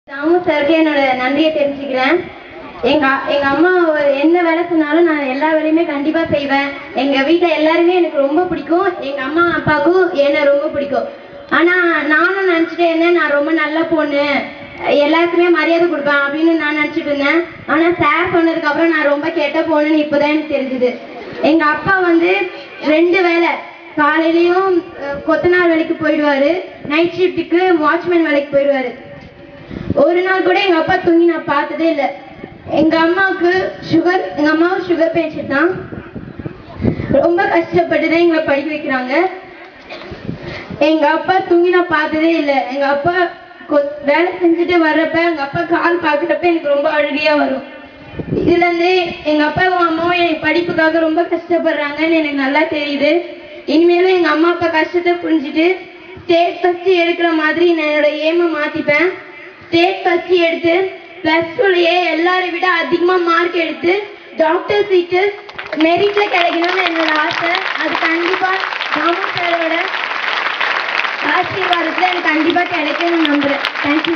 தாமு சாருக்கு என்னோட நன்றியை தெரிஞ்சுக்கிறேன். எங்க அம்மா என்ன வேலை சொன்னாலும் நான் எல்லா வேலையுமே கண்டிப்பா செய்வேன். எங்க வீட்டுல எல்லாருமே எனக்கு ரொம்ப பிடிக்கும். எங்க அம்மா அப்பாவுக்கும் என்ன ரொம்ப பிடிக்கும். ஆனா நானும் நினைச்சிட்டே இருந்தேன், நான் ரொம்ப நல்ல பொண்ணு, எல்லாருக்குமே மரியாதை கொடுப்பேன் அப்படின்னு நான் நினைச்சிட்டு இருந்தேன். ஆனா சார் சொன்னதுக்கு அப்புறம் நான் ரொம்ப கெட்ட பொண்ணுன்னு இப்பதான் எனக்கு தெரிஞ்சுது. எங்க அப்பா 2 வேலை, காலையிலயும் கொத்தனார் வேலைக்கு போயிடுவாரு, நைட் ஷிஃப்ட்டுக்கு வாட்ச்மேன் வேலைக்கு போயிடுவாரு. ஒரு நாள் கூட எங்க அப்பா தூங்கி நான் பார்த்ததே இல்லை. எங்க அம்மாவுக்கு சுகர் பேஷண்ட் தான். ரொம்ப கஷ்டப்பட்டு தான் எங்களை படிக்க வைக்கிறாங்க. எங்க அப்பா தூங்கி நான் பார்த்ததே இல்லை. எங்க அப்பா வேலை செஞ்சுட்டு வர்றப்ப எங்க அப்பா கால் பார்க்குறப்ப எனக்கு ரொம்ப அழுகையா வரும். இதுல இருந்து எங்க அப்பாவும் அம்மாவும் எனக்கு படிப்புக்காக ரொம்ப கஷ்டப்படுறாங்கன்னு எனக்கு நல்லா தெரியுது. இனிமேலும் எங்க அம்மா அப்பா கஷ்டத்தை புரிஞ்சுட்டு ஸ்டேட் ஃபர்ஸ்ட் எடுக்கிற மாதிரி நான் என்னோட ஏமை மாத்திப்பேன். ஸ்டேட் ஃபர்ஸ்ட் எடுத்து +2லயே எல்லாரை விட அதிகமா மார்க் எடுத்து டாக்டர் சீட்டு மெரிட்ல கிடைக்கணும்னு என்னோட ஆசை. அது கண்டிப்பா தாமு சாரோட ஆசீர்வாதத்துல எனக்கு கண்டிப்பா கிடைக்கும்னு நம்புறேன். தேங்க்யூ.